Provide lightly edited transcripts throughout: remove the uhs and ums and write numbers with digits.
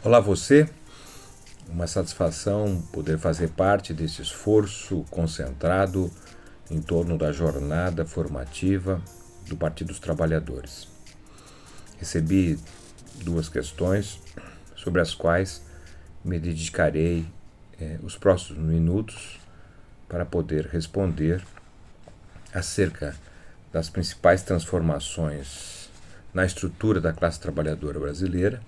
Olá você, uma satisfação poder fazer parte desse esforço concentrado em torno da jornada formativa do Partido dos Trabalhadores. Recebi duas questões sobre as quais me dedicarei os próximos minutos para poder responder acerca das principais transformações na estrutura da classe trabalhadora brasileira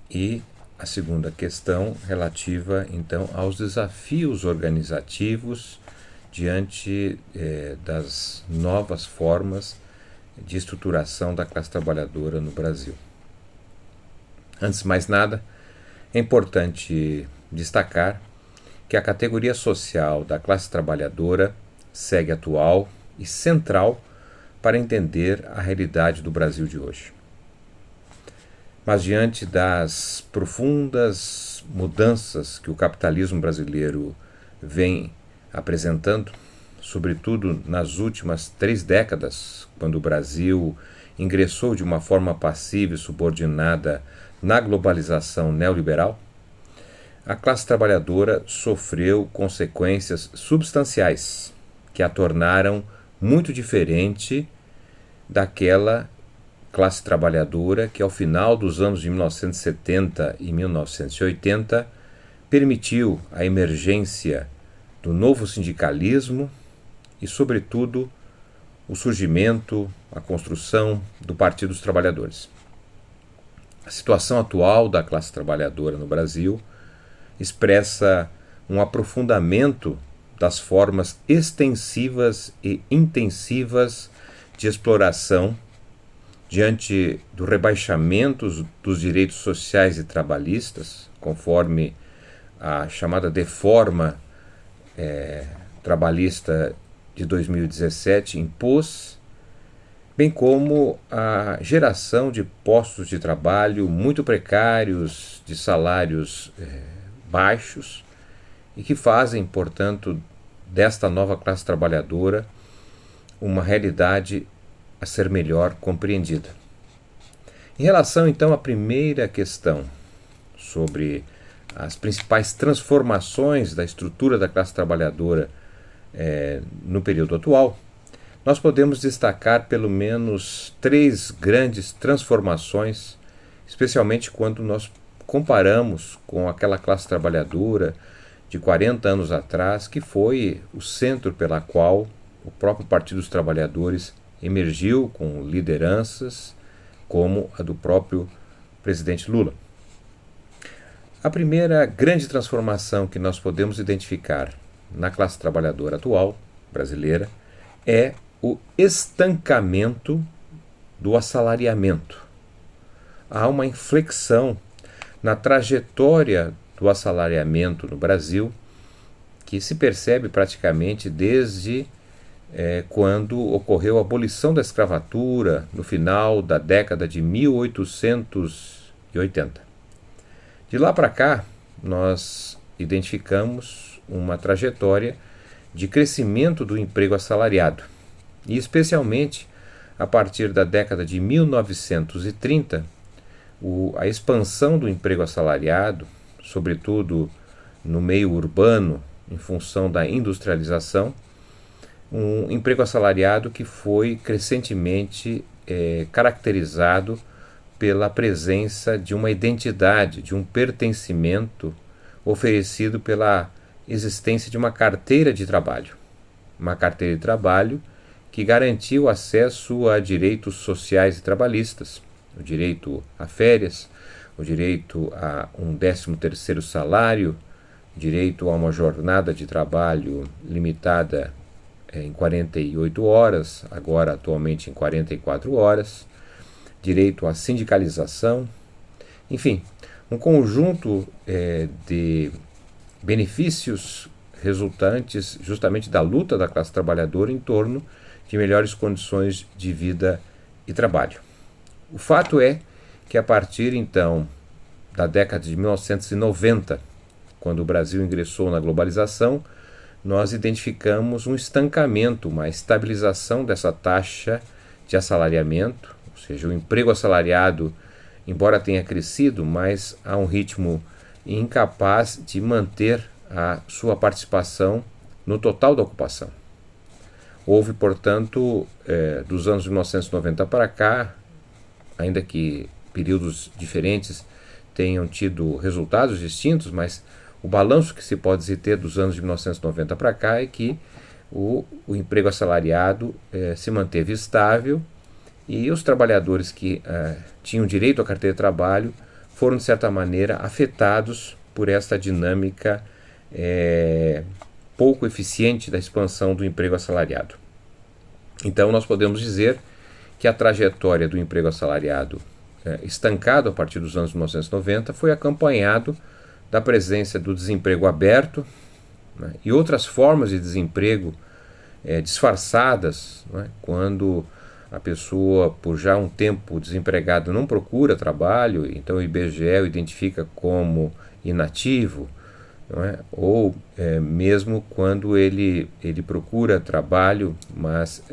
e a segunda questão relativa, então, aos desafios organizativos diante das novas formas de estruturação da classe trabalhadora no Brasil. Antes de mais nada, é importante destacar que a categoria social da classe trabalhadora segue atual e central para entender a realidade do Brasil de hoje. Mas diante das profundas mudanças que o capitalismo brasileiro vem apresentando, sobretudo nas últimas 3 décadas, quando o Brasil ingressou de uma forma passiva e subordinada na globalização neoliberal, a classe trabalhadora sofreu consequências substanciais que a tornaram muito diferente daquela classe trabalhadora que, ao final dos anos de 1970 e 1980, permitiu a emergência do novo sindicalismo e, sobretudo, o surgimento, a construção do Partido dos Trabalhadores. A situação atual da classe trabalhadora no Brasil expressa um aprofundamento das formas extensivas e intensivas de exploração diante do rebaixamento dos direitos sociais e trabalhistas, conforme a chamada reforma trabalhista de 2017 impôs, bem como a geração de postos de trabalho muito precários, de salários baixos, e que fazem, portanto, desta nova classe trabalhadora uma realidade a ser melhor compreendida. Em relação, então, à primeira questão sobre as principais transformações da estrutura da classe trabalhadora no período atual, nós podemos destacar pelo menos 3 grandes transformações, especialmente quando nós comparamos com aquela classe trabalhadora de 40 anos atrás, que foi o centro pela qual o próprio Partido dos Trabalhadores emergiu com lideranças como a do próprio presidente Lula. A primeira grande transformação que nós podemos identificar na classe trabalhadora atual brasileira é o estancamento do assalariamento. Há uma inflexão na trajetória do assalariamento no Brasil que se percebe praticamente desde quando ocorreu a abolição da escravatura no final da década de 1880. De lá para cá, nós identificamos uma trajetória de crescimento do emprego assalariado, e especialmente a partir da década de 1930, a expansão do emprego assalariado, sobretudo no meio urbano, em função da industrialização, um emprego assalariado que foi crescentemente caracterizado pela presença de uma identidade, de um pertencimento oferecido pela existência de uma carteira de trabalho. Uma carteira de trabalho que garantiu acesso a direitos sociais e trabalhistas, o direito a férias, o direito a um 13º salário, direito a uma jornada de trabalho limitada em 48 horas, agora atualmente em 44 horas, direito à sindicalização, enfim, um conjunto de benefícios resultantes justamente da luta da classe trabalhadora em torno de melhores condições de vida e trabalho. O fato é que a partir então da década de 1990, quando o Brasil ingressou na globalização, nós identificamos um estancamento, uma estabilização dessa taxa de assalariamento, ou seja, o emprego assalariado embora tenha crescido, mas a um ritmo incapaz de manter a sua participação no total da ocupação. Houve, portanto, dos anos 1990 para cá, ainda que períodos diferentes tenham tido resultados distintos, mas o balanço que se pode ter dos anos de 1990 para cá é que o emprego assalariado se manteve estável e os trabalhadores que tinham direito à carteira de trabalho foram, de certa maneira, afetados por esta dinâmica pouco eficiente da expansão do emprego assalariado. Então, nós podemos dizer que a trajetória do emprego assalariado estancado a partir dos anos 1990 foi acompanhado da presença do desemprego aberto, né, e outras formas de desemprego disfarçadas, né, quando a pessoa, por já um tempo desempregada, não procura trabalho, então o IBGE o identifica como inativo, não é? Ou mesmo quando ele procura trabalho, mas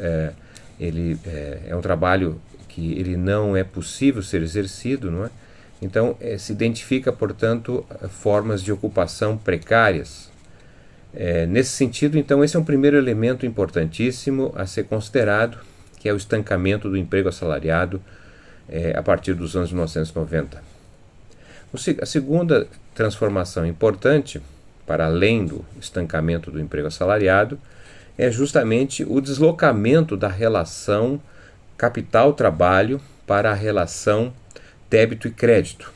ele é um trabalho que ele não é possível ser exercido, não é? Então se identifica, portanto, formas de ocupação precárias. Nesse sentido, então, esse é um primeiro elemento importantíssimo a ser considerado, que é o estancamento do emprego assalariado a partir dos anos 1990. A segunda transformação importante, para além do estancamento do emprego assalariado, é justamente o deslocamento da relação capital-trabalho para a relação débito e crédito.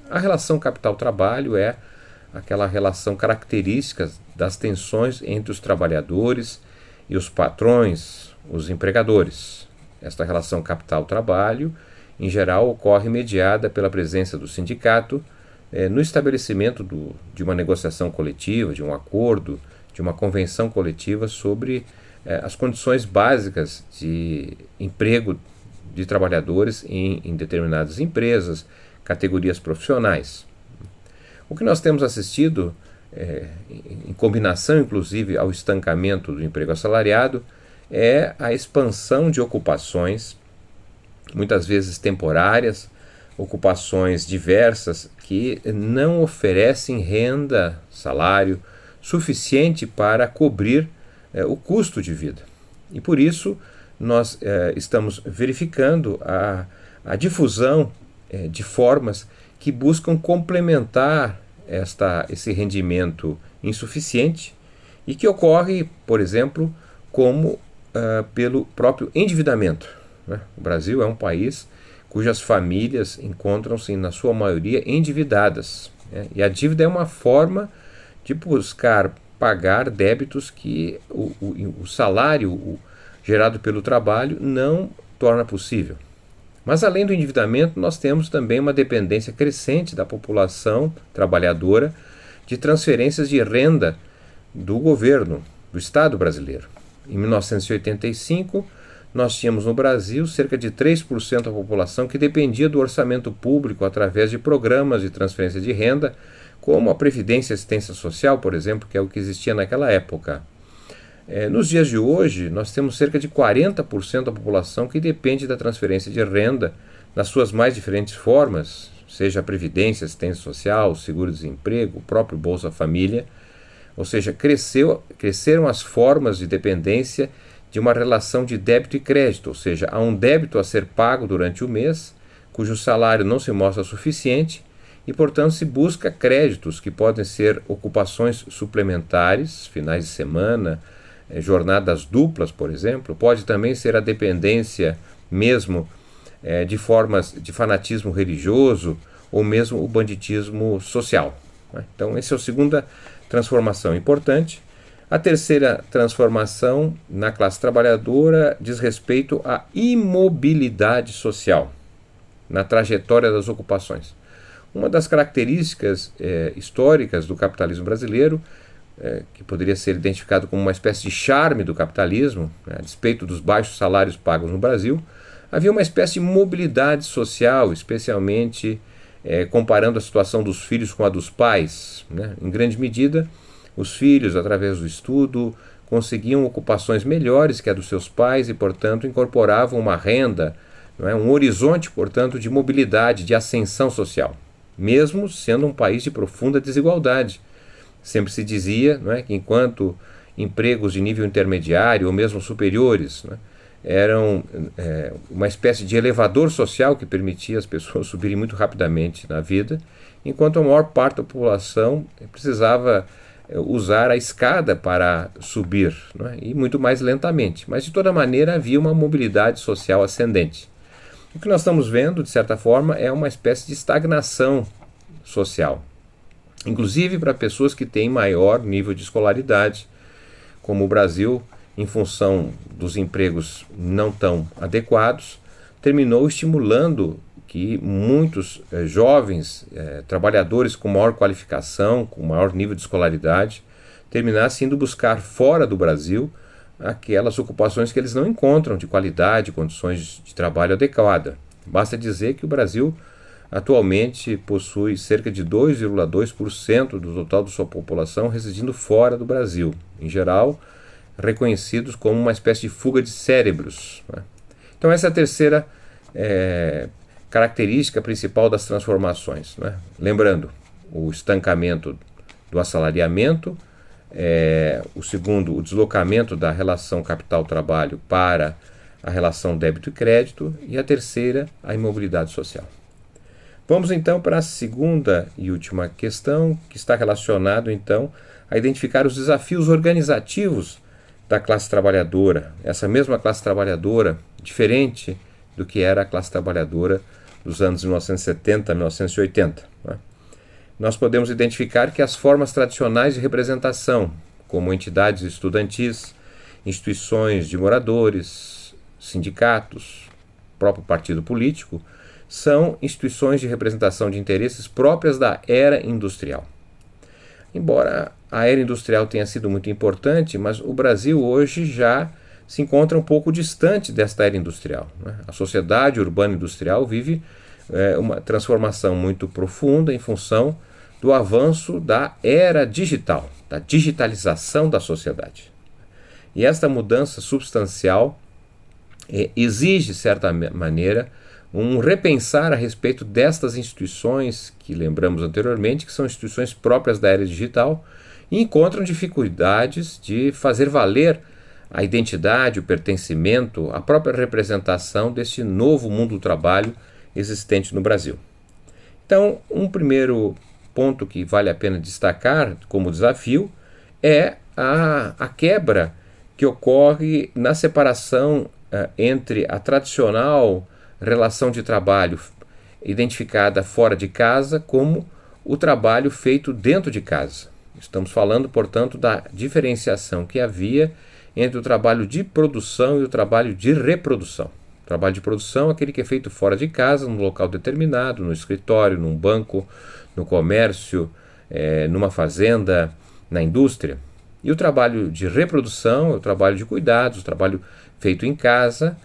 A relação capital-trabalho é aquela relação característica das tensões entre os trabalhadores e os patrões, os empregadores. Esta relação capital-trabalho, em geral, ocorre mediada pela presença do sindicato no estabelecimento de uma negociação coletiva, de um acordo, de uma convenção coletiva sobre as condições básicas de emprego de trabalhadores em determinadas empresas, categorias profissionais. O que nós temos assistido, em combinação inclusive ao estancamento do emprego assalariado, é a expansão de ocupações, muitas vezes temporárias, ocupações diversas que não oferecem renda, salário suficiente para cobrir o custo de vida. E por isso nós estamos verificando a difusão de formas que buscam complementar esse rendimento insuficiente e que ocorre, por exemplo, como pelo próprio endividamento, né? O Brasil é um país cujas famílias encontram-se, na sua maioria, endividadas, né? E a dívida é uma forma de buscar pagar débitos que o salário gerado pelo trabalho não torna possível. Mas além do endividamento, nós temos também uma dependência crescente da população trabalhadora de transferências de renda do governo, do Estado brasileiro. Em 1985, nós tínhamos no Brasil cerca de 3% da população que dependia do orçamento público através de programas de transferência de renda, como a Previdência e Assistência Social, por exemplo, que é o que existia naquela época. Nos dias de hoje, nós temos cerca de 40% da população que depende da transferência de renda nas suas mais diferentes formas, seja a Previdência, Assistência Social, Seguro-Desemprego, o próprio Bolsa Família. Ou seja, cresceram as formas de dependência de uma relação de débito e crédito, ou seja, há um débito a ser pago durante o mês, cujo salário não se mostra suficiente, e, portanto, se busca créditos que podem ser ocupações suplementares, finais de semana, jornadas duplas, por exemplo, pode também ser a dependência mesmo de formas de fanatismo religioso ou mesmo o banditismo social. Então, essa é a segunda transformação importante. A terceira transformação na classe trabalhadora diz respeito à imobilidade social na trajetória das ocupações. Uma das características históricas do capitalismo brasileiro, que poderia ser identificado como uma espécie de charme do capitalismo, a despeito dos baixos salários pagos no Brasil, havia uma espécie de mobilidade social, especialmente comparando a situação dos filhos com a dos pais, né? Em grande medida, os filhos, através do estudo, conseguiam ocupações melhores que a dos seus pais e, portanto, incorporavam uma renda não é? Um horizonte, portanto, de mobilidade, de ascensão social, mesmo sendo um país de profunda desigualdade. Sempre se dizia, não é, que enquanto empregos de nível intermediário ou mesmo superiores, né, eram uma espécie de elevador social que permitia as pessoas subirem muito rapidamente na vida, enquanto a maior parte da população precisava usar a escada para subir, não é, e muito mais lentamente. Mas, de toda maneira, havia uma mobilidade social ascendente. O que nós estamos vendo, de certa forma, é uma espécie de estagnação social, inclusive para pessoas que têm maior nível de escolaridade, como o Brasil, em função dos empregos não tão adequados, terminou estimulando que muitos jovens trabalhadores com maior qualificação, com maior nível de escolaridade, terminassem indo buscar fora do Brasil aquelas ocupações que eles não encontram de qualidade, condições de trabalho adequada. Basta dizer que o Brasil atualmente possui cerca de 2,2% do total da sua população residindo fora do Brasil, em geral reconhecidos como uma espécie de fuga de cérebros, né? Então essa é a terceira característica principal das transformações, né? Lembrando, o estancamento do assalariamento, o segundo, o deslocamento da relação capital-trabalho para a relação débito e crédito, e a terceira, a imobilidade social. Vamos então para a segunda e última questão, que está relacionado então a identificar os desafios organizativos da classe trabalhadora, essa mesma classe trabalhadora, diferente do que era a classe trabalhadora dos anos 1970 a 1980. Né? Nós podemos identificar que as formas tradicionais de representação, como entidades estudantis, instituições de moradores, sindicatos, próprio partido político, são instituições de representação de interesses próprias da era industrial. Embora a era industrial tenha sido muito importante, mas o Brasil hoje já se encontra um pouco distante desta era industrial, né? A sociedade urbana industrial vive uma transformação muito profunda em função do avanço da era digital, da digitalização da sociedade. E esta mudança substancial exige, de certa maneira, um repensar a respeito destas instituições que lembramos anteriormente, que são instituições próprias da era digital, e encontram dificuldades de fazer valer a identidade, o pertencimento, a própria representação deste novo mundo do trabalho existente no Brasil. Então, um primeiro ponto que vale a pena destacar como desafio é a quebra que ocorre na separação entre a tradicional relação de trabalho identificada fora de casa como o trabalho feito dentro de casa. Estamos falando, portanto, da diferenciação que havia entre o trabalho de produção e o trabalho de reprodução. O trabalho de produção é aquele que é feito fora de casa, num local determinado, no escritório, num banco, no comércio, numa fazenda, na indústria. E o trabalho de reprodução é o trabalho de cuidados, o trabalho feito em casa,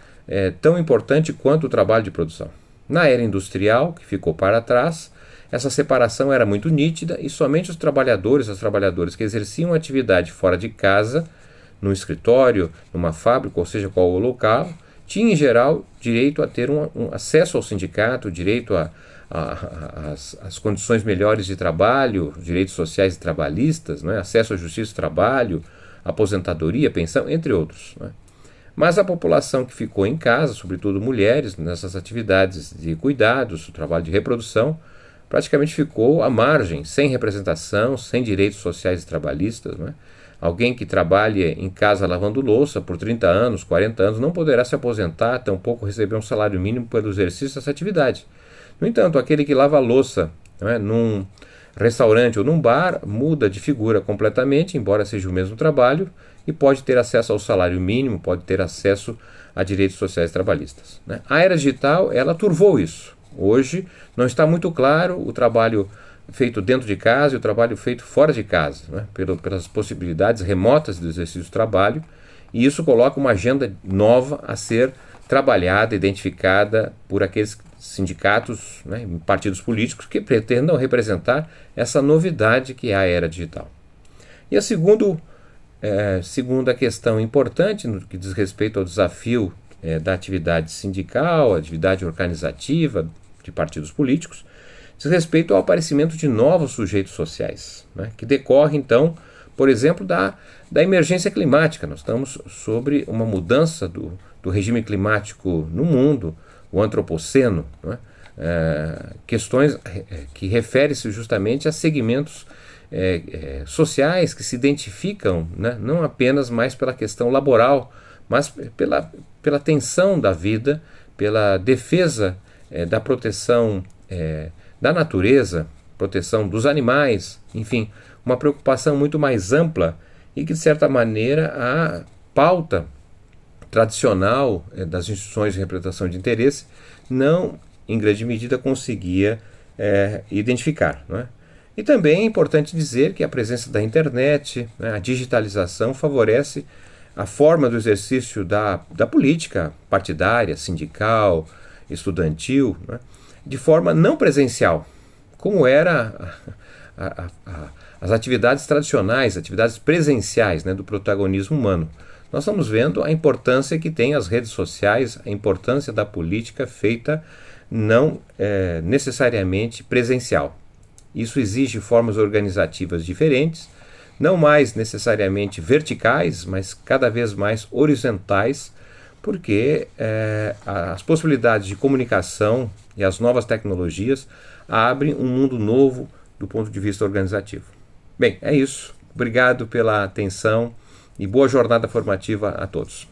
tão importante quanto o trabalho de produção. Na era industrial, que ficou para trás, essa separação era muito nítida e somente os trabalhadores, as trabalhadoras que exerciam atividade fora de casa, no escritório, numa fábrica, ou seja, qual o local, tinham em geral direito a ter um acesso ao sindicato, direito às condições melhores de trabalho, direitos sociais e trabalhistas, né, acesso à justiça do trabalho, aposentadoria, pensão, entre outros, né. Mas a população que ficou em casa, sobretudo mulheres, nessas atividades de cuidados, o trabalho de reprodução, praticamente ficou à margem, sem representação, sem direitos sociais e trabalhistas, né? Alguém que trabalha em casa lavando louça por 30 anos, 40 anos, não poderá se aposentar, tampouco receber um salário mínimo pelo exercício dessa atividade. No entanto, aquele que lava louça, né, num restaurante ou num bar muda de figura completamente, embora seja o mesmo trabalho, e pode ter acesso ao salário mínimo, pode ter acesso a direitos sociais e trabalhistas, né? A era digital, ela turvou isso. Hoje não está muito claro o trabalho feito dentro de casa e o trabalho feito fora de casa, né? Pelas possibilidades remotas do exercício do trabalho, e isso coloca uma agenda nova a ser trabalhada, identificada por aqueles sindicatos, né, partidos políticos que pretendam representar essa novidade que é a era digital. E a segunda questão importante no que diz respeito ao desafio da atividade sindical, atividade organizativa de partidos políticos, diz respeito ao aparecimento de novos sujeitos sociais, né, que decorre, então, por exemplo, da emergência climática. Nós estamos sobre uma mudança do regime climático no mundo, o antropoceno, né, questões que referem-se justamente a segmentos sociais que se identificam, né, não apenas mais pela questão laboral, mas pela tensão da vida, pela defesa da proteção da natureza, proteção dos animais, enfim, uma preocupação muito mais ampla e que, de certa maneira, a pauta tradicional das instituições de representação de interesse não, em grande medida, conseguia identificar, não é? E também é importante dizer que a presença da internet, né, a digitalização, favorece a forma do exercício da política partidária, sindical, estudantil, né, de forma não presencial, como era as atividades tradicionais, atividades presenciais, né, do protagonismo humano. Nós estamos vendo a importância que tem as redes sociais, a importância da política feita não necessariamente presencial. Isso exige formas organizativas diferentes, não mais necessariamente verticais, mas cada vez mais horizontais, porque as possibilidades de comunicação e as novas tecnologias abrem um mundo novo do ponto de vista organizativo. Bem, é isso. Obrigado pela atenção e boa jornada formativa a todos.